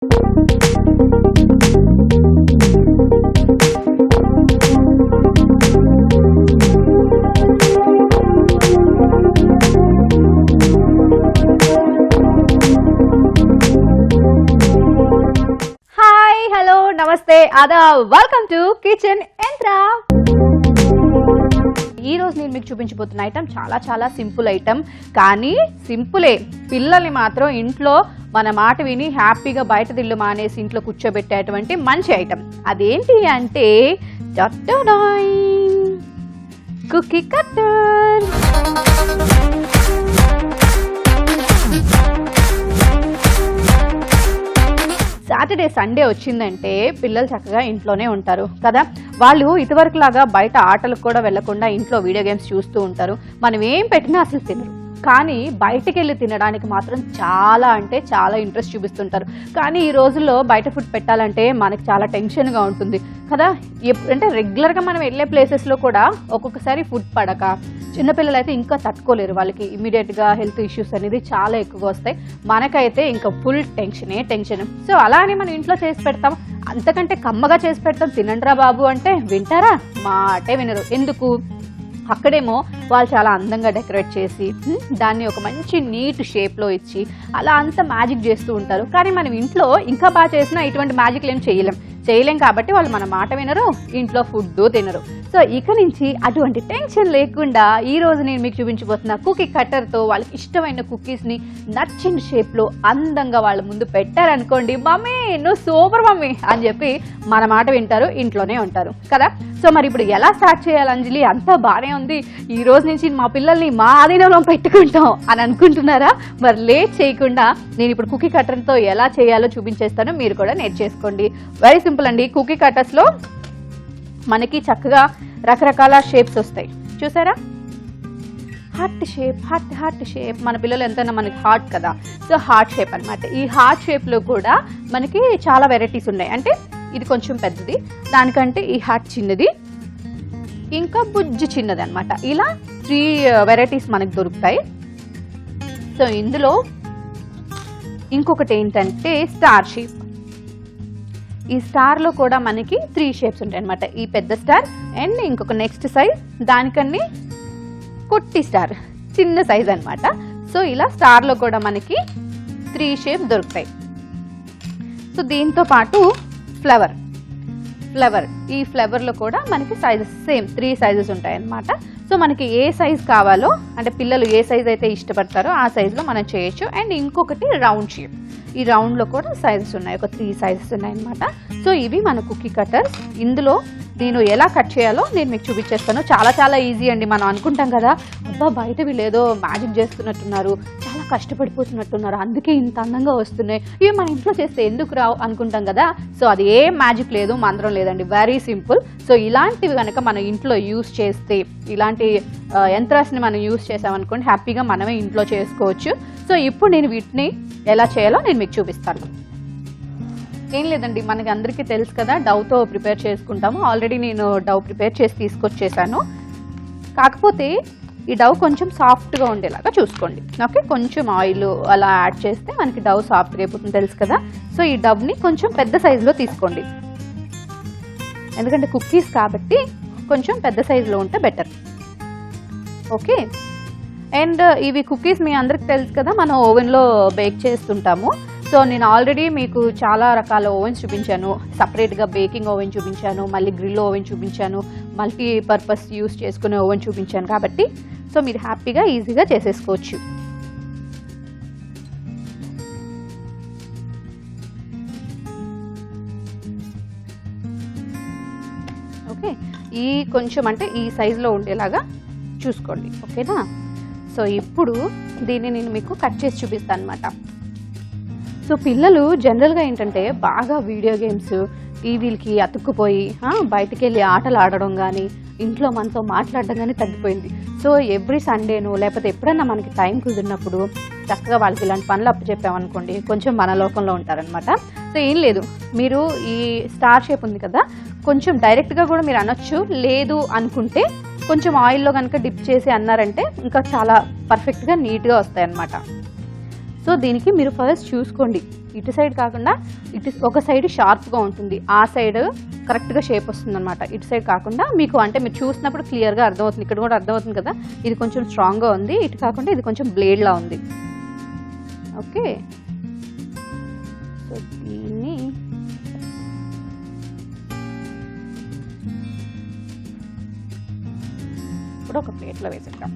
Hi, hello, నమస్తే, Aadab, welcome to kitchen యంత్ర. ఈ రోజు నేను మీకు చూపించబోతున్న ఐటమ్ చాలా సింపుల్ ఐటమ్, కానీ సింపులే. పిల్లల్ని మాత్రం ఇంట్లో మన మాట విని హ్యాపీగా బయట తిల్లు మానేసి ఇంట్లో కూర్చోబెట్టేటువంటి మంచి ఐటమ్. అదేంటి అంటే కుకీ కట్టర్. సాటర్డే సండే వచ్చిందంటే పిల్లలు చక్కగా ఇంట్లోనే ఉంటారు కదా. వాళ్ళు ఇదివరకు లాగా బయట ఆటలకు కూడా వెళ్లకుండా ఇంట్లో వీడియో గేమ్స్ చూస్తూ ఉంటారు. మనం ఏం పెట్టినా అసలు తినరు, కానీ బయటకు వెళ్ళి తినడానికి మాత్రం చాలా అంటే చాలా ఇంట్రెస్ట్ చూపిస్తుంటారు. కానీ ఈ రోజుల్లో బయట ఫుడ్ పెట్టాలంటే మనకి చాలా టెన్షన్గా ఉంటుంది కదా. అంటే రెగ్యులర్గా మనం వెళ్ళే ప్లేసెస్లో కూడా ఒక్కొక్కసారి ఫుడ్ పడక చిన్నపిల్లలు అయితే ఇంకా తట్టుకోలేరు. వాళ్ళకి ఇమీడియట్గా హెల్త్ ఇష్యూస్ అనేది చాలా ఎక్కువగా వస్తాయి. మనకైతే ఇంకా ఫుల్ టెన్షన్. సో అలానే మనం ఇంట్లో చేసి పెడతాం, అంతకంటే కమ్మగా చేసి పెడతాం. తినండ్రా బాబు అంటే వింటారా? మాటే వినరు. ఎందుకు? అక్కడేమో వాళ్ళు చాలా అందంగా డెకరేట్ చేసి దాన్ని ఒక మంచి నీట్ షేప్లో ఇచ్చి అలా అంతా మ్యాజిక్ చేస్తూ ఉంటారు. కానీ మనం ఇంట్లో ఇంకా బాగా చేసినా ఇటువంటి మ్యాజిక్లు ఏం చేయలేం కాబట్టి వాళ్ళు మన మాట వినరు, ఇంట్లో ఫుడ్ తినరు. సో ఇక నుంచి అటువంటి టెన్షన్ లేకుండా ఈ రోజు నేను మీకు చూపించబోతున్న కుకీ కట్టర్తో వాళ్ళకి ఇష్టమైన కుకీస్ని నచ్చిన షేప్లో అందంగా వాళ్ళ ముందు పెట్టారనుకోండి, మమ్మీ నువ్వు సూపర్ మమ్మీ అని చెప్పి మన మాట వింటారు, ఇంట్లోనే ఉంటారు కదా. సో మరి ఇప్పుడు ఎలా స్టార్ట్ చేయాలి అంజలి? అంతా బాగానే ఉంది, ఈ రోజు నుంచి మా పిల్లల్ని మా ఆధీనంలో పెట్టుకుంటాం అని అనుకుంటున్నారా? మరి లేట్ చేయకుండా నేను ఇప్పుడు కుకీ కట్టర్తో ఎలా చేయాలో చూపించేస్తాను, మీరు కూడా నేర్చేసుకోండి. వెరీ సింపుల్ అండి. కుకీ కట్టర్స్లో మనకి చక్కగా రకరకాల షేప్స్ వస్తాయి, చూసారా? Heart shape. మన పిల్లలు ఎంతైనా మనకి హార్ట్ కదా, సో హార్ట్ షేప్ అనమాట. ఈ హార్ట్ షేప్లో కూడా మనకి చాలా వెరైటీస్ ఉన్నాయి. అంటే ఇది కొంచెం పెద్దది, దానికంటే ఈ హార్ట్ చిన్నది, ఇంకా బుజ్జి చిన్నది అనమాట. ఇలా 3 వెరైటీస్ మనకు దొరుకుతాయి. సో ఇందులో ఇంకొకటి ఏంటంటే స్టార్ షేప్. ఈ స్టార్లో కూడా మనకి 3 షేప్స్ ఉంటాయి అనమాట. ఈ పెద్ద స్టార్ అండ్ ఇంకొక నెక్స్ట్ సైజ్, దానికన్నీ కుట్టి స్టార్, చిన్న సైజ్ అనమాట. సో ఇలా స్టార్లో కూడా మనకి 3 షేప్స్ దొరుకుతాయి. సో దీంతో పాటు ఫ్లవర్. ఈ ఫ్లవర్లో కూడా మనకి సైజెస్ సేమ్ 3 సైజెస్ ఉంటాయి అన్నమాట. సో మనకి ఏ సైజ్ కావాలో, అంటే పిల్లలు ఏ సైజ్ అయితే ఇష్టపడతారో ఆ సైజులో మనం చేయొచ్చు. అండ్ ఇంకొకటి రౌండ్ షేప్. ఈ రౌండ్లో కూడా సైజెస్ ఉన్నాయి, ఒక 3 సైజెస్ ఉన్నాయి అన్నమాట. సో ఇవి మన కుకీ కట్టర్స్. ఇందులో నేను ఎలా కట్ చేయాలో నేను మీకు చూపించేస్తాను. చాలా ఈజీ అండి. మనం అనుకుంటాం కదా, అబ్బా బయట వీళ్ళు ఏదో మ్యాజిక్ చేస్తున్నట్టున్నారు, చాలా కష్టపడిపోతున్నట్టున్నారు, అందుకే ఇంత అందంగా వస్తున్నాయి, ఇవి మన ఇంట్లో చేస్తే ఎందుకు రావు అనుకుంటాం కదా. సో అది ఏ మ్యాజిక్ లేదు, మంత్రం లేదండి, వెరీ సింపుల్. సో ఇలాంటివి కనుక మనం ఇంట్లో యూస్ చేస్తే, ఇలాంటి యంత్రాన్ని మనం యూస్ చేసామనుకోండి, హ్యాపీగా మనమే ఇంట్లో చేసుకోవచ్చు. సో ఇప్పుడు నేను వీటిని ఎలా చేయాలో నేను మీకు చూపిస్తాను. ఏం లేదండి, మనకి అందరికీ తెలుసు కదా, డవ్తో ప్రిపేర్ చేసుకుంటాము. ఆల్రెడీ నేను డవ్ ప్రిపేర్ చేసి తీసుకొచ్చేసాను. కాకపోతే ఈ డవ్ కొంచెం సాఫ్ట్గా ఉండేలాగా చూసుకోండి. ఓకే, కొంచెం ఆయిల్ అలా యాడ్ చేస్తే మనకి డవ్ సాఫ్ట్గా అయిపోతుంది, తెలుసు కదా. సో ఈ డవ్ని కొంచెం పెద్ద సైజులో తీసుకోండి, ఎందుకంటే కుకీస్ కాబట్టి కొంచెం పెద్ద సైజులో ఉంటే బెటర్. ఓకే, అండ్ ఇవి కుకీస్ మీ అందరికి తెలుసు కదా, మనం ఓవెన్లో బేక్ చేస్తుంటాము. సో నేను ఆల్రెడీ మీకు చాలా రకాల ఓవెన్స్ చూపించాను. సపరేట్గా బేకింగ్ ఓవెన్ చూపించాను, మళ్ళీ గ్రిల్ ఓవెన్ చూపించాను, మల్టీపర్పస్ యూస్ చేసుకునే ఓవెన్ చూపించాను. కాబట్టి సో మీరు హ్యాపీగా ఈజీగా చేసేసుకోవచ్చు. ఓకే, ఈ కొంచెం అంటే ఈ సైజులో ఉండేలాగా చూసుకోండి, ఓకేనా. సో ఇప్పుడు దీన్ని నేను మీకు కట్ చేసి చూపిస్తాను అనమాట. సో పిల్లలు జనరల్గా ఏంటంటే బాగా వీడియో గేమ్స్, టీవీలకి అతుక్కుపోయి బయటికి వెళ్ళి ఆటలు ఆడడం కానీ, ఇంట్లో మనతో మాట్లాడడం కానీ తగ్గిపోయింది. సో ఎవ్రీ సండేను లేకపోతే ఎప్పుడన్నా మనకి టైం కుదిరినప్పుడు చక్కగా వాళ్ళకి ఇలాంటి పనులు అప్పచెప్పామనుకోండి, కొంచెం మన లోకంలో ఉంటారనమాట. సో ఏం లేదు, మీరు ఈ స్టార్ షేప్ ఉంది కదా, కొంచెం డైరెక్ట్గా కూడా మీరు అనొచ్చు. లేదు అనుకుంటే కొంచెం ఆయిల్లో కనుక డిప్ చేసి అన్నారంటే ఇంకా చాలా పర్ఫెక్ట్గా నీట్గా వస్తాయి అన్నమాట. సో దీనికి మీరు ఫస్ట్ చూసుకోండి, ఇటు సైడ్ కాకుండా ఒక సైడ్ షార్ప్గా ఉంటుంది, ఆ సైడ్ కరెక్ట్గా షేప్ వస్తుంది అనమాట. ఇటు సైడ్ కాకుండా మీకు అంటే మీరు చూసినప్పుడు క్లియర్గా అర్థమవుతుంది, ఇక్కడ కూడా అర్థమవుతుంది కదా, ఇది కొంచెం స్ట్రాంగ్గా ఉంది, ఇటు కాకుండా ఇది కొంచెం బ్లేడ్లా ఉంది. ఓకే, సో దీన్ని ఇప్పుడు ఒక ప్లేట్లో వేసేద్దాం.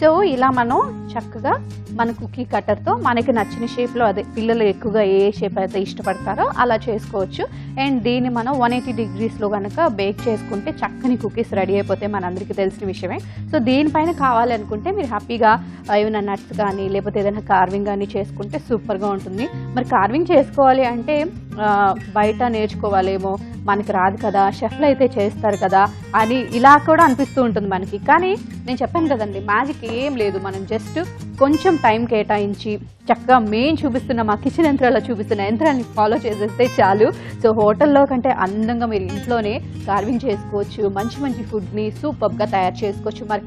సో ఇలా మనం చక్కగా మన కుకీ కట్టర్తో మనకి నచ్చిన షేప్లో, అదే పిల్లలు ఎక్కువగా ఏ షేప్ అయితే ఇష్టపడతారో అలా చేసుకోవచ్చు. అండ్ దీన్ని మనం 180 degreesలో కనుక బేక్ చేసుకుంటే చక్కని కుకీస్ రెడీ అయిపోతే మనందరికీ తెలిసిన విషయమే. సో దీనిపైన కావాలి అనుకుంటే మీరు హ్యాపీగా ఏమైనా నట్స్ కానీ లేకపోతే ఏదైనా కార్వింగ్ కానీ చేసుకుంటే సూపర్గా ఉంటుంది. మరి కార్వింగ్ చేసుకోవాలి అంటే బయట నేర్చుకోవాలేమో, మనకి రాదు కదా, షెఫ్లు అయితే చేస్తారు కదా అని ఇలా కూడా అనిపిస్తూ ఉంటుంది మనకి. కానీ నేను చెప్పాను కదండి, మ్యాజిక్ ఏం లేదు, మనం జస్ట్ కొంచెం టైం కేటాయించి చక్కగా మెయిన్ చూపిస్తున్న మా కిచెన్ యంత్రాల్లో చూపిస్తున్న యంత్రాన్ని ఫాలో చేసేస్తే చాలు. సో హోటల్లో కంటే అందంగా మీరు ఇంట్లోనే కార్వింగ్ చేసుకోవచ్చు, మంచి మంచి ఫుడ్ని సూపర్గా తయారు చేసుకోవచ్చు. మరి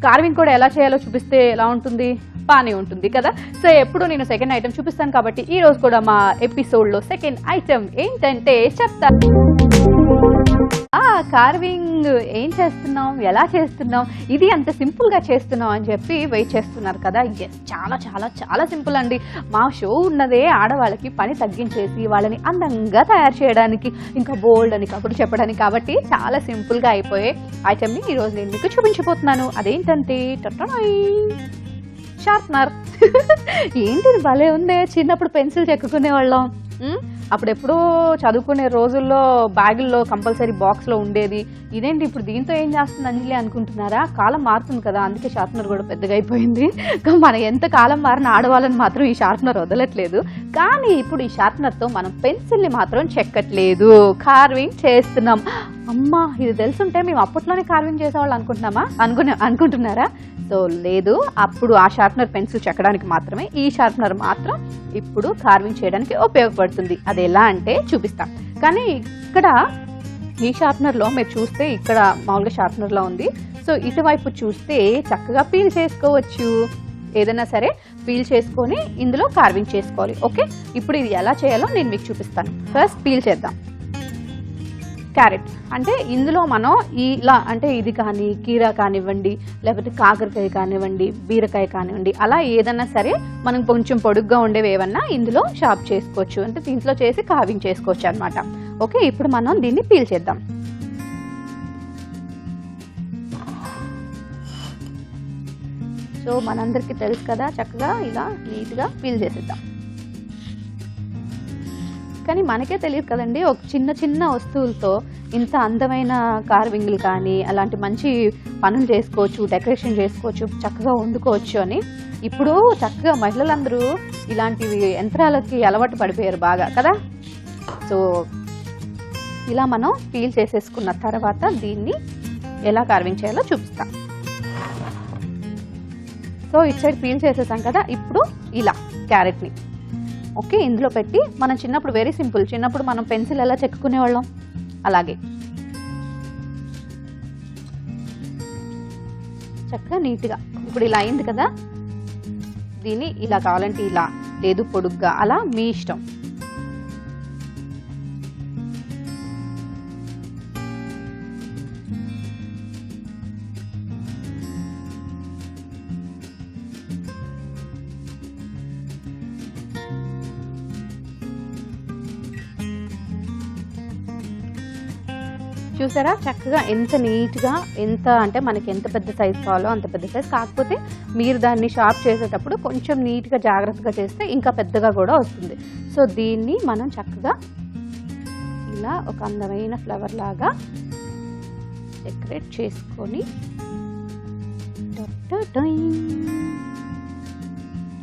కార్వింగ్ కూడా ఎలా చేయాలో చూపిస్తే ఎలా ఉంటుంది, బాగానే ఉంటుంది కదా. సో ఎప్పుడు నేను సెకండ్ ఐటెం చూపిస్తాను కాబట్టి ఈ రోజు కూడా మా ఎపిసోడ్లో సెకండ్ ఐటెం ఏంటంటే చెప్తాను. కార్వింగ్ ఏం చేస్తున్నాం, ఎలా చేస్తున్నాం, ఇది అంత సింపుల్గా చేస్తున్నాం అని చెప్పి వెయిట్ చేస్తున్నారు కదా. ఎస్, చాలా చాలా చాలా సింపుల్ అండి. మా షో ఉన్నదే ఆడవాళ్ళకి పని తగ్గించేసి వాళ్ళని అందంగా తయారు చేయడానికి, ఇంకా బోల్డ్ అని కబుర్లు చెప్పడానికి. కాబట్టి చాలా సింపుల్గా అయిపోయే ఐటెంని ఈరోజు నేను మీకు చూపించబోతున్నాను. అదేంటంటే షార్ప్నర్. ఏంటిది భలే ఉందే, చిన్నప్పుడు పెన్సిల్ చెక్కుకునే వాళ్ళం. అప్పుడెప్పుడో చదువుకునే రోజుల్లో బ్యాగుల్లో కంపల్సరీ బాక్స్లో ఉండేది. ఇదేంటి ఇప్పుడు దీంతో ఏం చేస్తుంది అంజలి అనుకుంటున్నారా? కాలం మారుతుంది కదా, అందుకే షార్ప్నర్ కూడా పెద్దగా అయిపోయింది. మన ఎంత కాలం మారిన ఆడవాళ్ళని మాత్రం ఈ షార్ప్నర్ వదలట్లేదు. కానీ ఇప్పుడు ఈ షార్ప్నర్తో మనం పెన్సిల్ని మాత్రం చెక్కట్లేదు, కార్వింగ్ చేస్తున్నాం. అమ్మా, ఇది తెలుసుంటే మేము అప్పట్లోనే కార్వింగ్ చేసేవాళ్ళు అనుకుంటున్నారా? సో లేదు, అప్పుడు ఆ షార్ప్నర్ పెన్సిల్ చెక్కడానికి మాత్రమే, ఈ షార్ప్నర్ మాత్రం ఇప్పుడు కార్వింగ్ చేయడానికి ఉపయోగపడుతుంది. అది ఎలా అంటే చూపిస్తాం. కానీ ఇక్కడ ఈ షార్ప్నర్లో మీరు చూస్తే ఇక్కడ మామూలుగా షార్ప్నర్లో ఉంది. సో ఇటువైపు చూస్తే చక్కగా పీల్ చేసుకోవచ్చు, ఏదైనా సరే పీల్ చేసుకొని ఇందులో కార్వింగ్ చేసుకోవాలి. ఓకే, ఇప్పుడు ఇది ఎలా చేయాలో నేను మీకు చూపిస్తాను. ఫస్ట్ పీల్ చేద్దాం. క్యారెట్ అంటే ఇందులో మనం ఇలా అంటే ఇది కానీ కీరా కానివ్వండి, లేకపోతే కాకరకాయ కానివ్వండి, బీరకాయ కానివ్వండి, అలా ఏదన్నా సరే మనం కొంచెం పొడుగ్గా ఉండేవి ఏమన్నా ఇందులో షాప్ చేసుకోవచ్చు, అంటే దీంట్లో చేసి కార్వింగ్ చేసుకోవచ్చు అనమాట. ఓకే, ఇప్పుడు మనం దీన్ని పీల్ చేద్దాం. సో మనందరికీ తెలుసు కదా, చక్కగా ఇలా నీట్గా పీల్ చేసేద్దాం. కానీ మనకే తెలియదు కదండి, ఒక చిన్న చిన్న వస్తువులతో ఇంత అందమైన కార్వింగ్లు కానీ అలాంటి మంచి పనులు చేసుకోవచ్చు, డెకరేషన్ చేసుకోవచ్చు, చక్కగా వండుకోవచ్చు అని. ఇప్పుడు చక్కగా మహిళలందరూ ఇలాంటివి యంత్రాలకి అలవాటు పడిపోయారు బాగా కదా. సో ఇలా మనం పీల్ చేసేసుకున్న తర్వాత దీన్ని ఎలా కార్వింగ్ చేయాలో చూపిస్తాం. సో ఇటు సైడ్ పీల్ చేసేసాం కదా, ఇప్పుడు ఇలా క్యారెట్ని ఓకే ఇందులో పెట్టి, మనం చిన్నప్పుడు వెరీ సింపుల్, చిన్నప్పుడు మనం పెన్సిల్ ఎలా చెక్కుకునేవాళ్ళం అలాగే చక్కగా నీట్గా ఇప్పుడు ఇలా అయింది కదా, దీన్ని ఇలా కావాలంటే ఇలా, లేదు పొడుగ్గా, అలా మీ ఇష్టం. చూసారా చక్కగా ఎంత నీట్గా, ఎంత అంటే మనకి ఎంత పెద్ద సైజ్ కావాలో అంత పెద్ద సైజ్. కాకపోతే మీరు దాన్ని షార్ప్ చేసేటప్పుడు కొంచెం నీట్గా జాగ్రత్తగా చేస్తే ఇంకా పెద్దగా కూడా వస్తుంది. సో దీన్ని మనం చక్కగా ఇలా ఒక అందమైన ఫ్లవర్ లాగా డెకరేట్ చేసుకొని,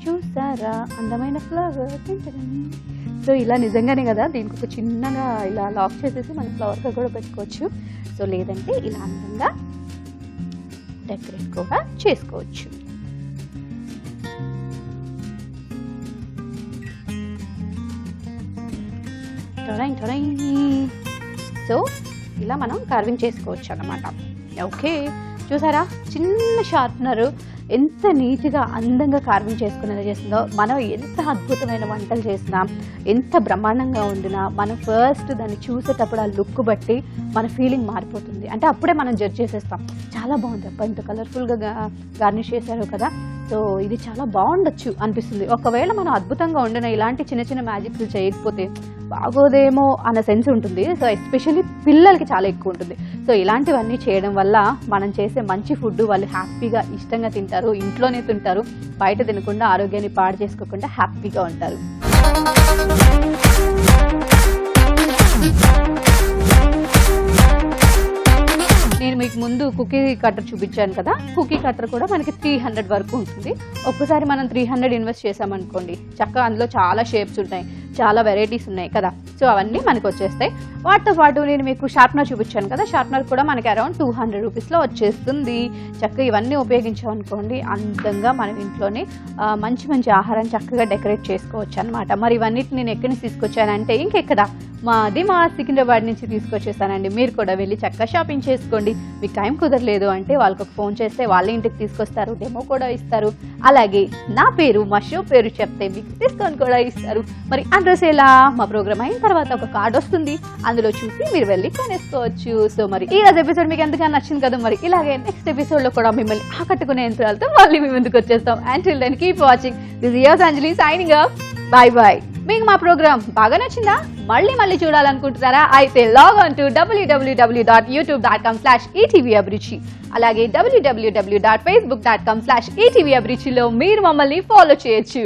చూసారా అందమైన ఫ్లవర్. సో ఇలా నిజంగానే కదా, దీనికి ఒక చిన్నగా ఇలా లాక్ చేసేసి మనం ఫ్లవర్గా కూడా పెట్టుకోవచ్చు. సో లేదంటే ఇలా అందంగా డెకరేట్ కూడా చేసుకోవచ్చు. సో ఇలా మనం కార్వింగ్ చేసుకోవచ్చు అన్నమాట. ఓకే, చూసారా చిన్న షార్ప్నర్ ఎంత నీట్గా అందంగా కార్వింగ్ చేసుకునేలా చేస్తుందో. మనం ఎంత అద్భుతమైన వంటలు చేసినా, ఎంత బ్రహ్మాండంగా వండినా, మనం ఫస్ట్ దాన్ని చూసేటప్పుడు ఆ లుక్ బట్టి మన ఫీలింగ్ మారిపోతుంది. అంటే అప్పుడే మనం జడ్జ్ చేసేస్తాం, చాలా బాగుంది అబ్బా, ఇంత కలర్ఫుల్గా గార్నిష్ చేశారు కదా, సో ఇది చాలా బాగుండొచ్చు అనిపిస్తుంది. ఒకవేళ మనం అద్భుతంగా వండిన ఇలాంటి చిన్న చిన్న మ్యాజిక్స్ చేయకపోతే బాగోదేమో అన్న సెన్స్ ఉంటుంది. సో ఎస్పెషల్లీ పిల్లలకి చాలా ఎక్కువ ఉంటుంది. సో ఇలాంటివన్నీ చేయడం వల్ల మనం చేసే మంచి ఫుడ్ వాళ్ళు హ్యాపీగా ఇష్టంగా తింటారు, ఇంట్లోనే తింటారు, బయట తినకుండా ఆరోగ్యాన్ని పాడు చేసుకోకుండా హ్యాపీగా ఉంటారు. నేను మీకు ముందు కుకీ కట్టర్ చూపించాను కదా, కుకీ కట్టర్ కూడా మనకి 300 వరకు ఉంటుంది. ఒక్కసారి మనం 300 ఇన్వెస్ట్ చేసామనుకోండి, చక్కగా అందులో చాలా షేప్స్ ఉంటాయి, చాలా వెరైటీస్ ఉన్నాయి కదా. సో అవన్నీ మనకు వచ్చేస్తాయి. వాటితో పాటు నేను మీకు షార్ప్నర్ చూపించాను కదా, షార్ప్నర్ కూడా మనకి అరౌండ్ 200 రూపీస్లో వచ్చేస్తుంది. చక్కగా ఇవన్నీ ఉపయోగించామనుకోండి, అందంగా మనం ఇంట్లోనే మంచి మంచి ఆహారం చక్కగా డెకరేట్ చేసుకోవచ్చు అనమాట. మరి ఇవన్నిటిని నేను ఎక్కడి నుంచి తీసుకొచ్చానంటే ఇంకెక్కడ, మా సికింద్రాబాద్ నుంచి తీసుకొచ్చేసానండి. మీరు కూడా వెళ్ళి చక్కగా షాపింగ్ చేసుకోండి. మీకు టైం కుదరలేదు అంటే వాళ్ళకి ఒక ఫోన్ చేస్తే వాళ్ళ ఇంటికి తీసుకొస్తారు, డెమో కూడా ఇస్తారు. అలాగే నా పేరు, మా షో పేరు చెప్తే మీకు డిస్కౌంట్ కూడా ఇస్తారు. మరి అడ్రస్ ఎలా, మా ప్రోగ్రామ్ అయిన తర్వాత ఒక కార్డ్ వస్తుంది, అందులో చూసి మీరు వెళ్ళి కొనేసుకోవచ్చు. సో మరి ఈ రోజు ఎపిసోడ్ మీకు ఎంతగా నచ్చింది కదా, మరి ఇలాగే నెక్స్ట్ ఎపిసోడ్ లో కూడా మిమ్మల్ని ఆకట్టుకునే యంత్రాలతో మళ్ళీ మీ ముందుకు వచ్చేస్తాం. Until then keep watching. This is yours Anjali signing off. Bye bye. మీకు మా ప్రోగ్రామ్ బాగా నచ్చిందా, మళ్ళీ చూడాలనుకుంటున్నారా, అయితే లాగ్ ఆన్ టు www.youtube.com/etvabruchi, అలాగే www.facebook.com/etvabruchiలో మీరు మమ్మల్ని ఫాలో చేయొచ్చు.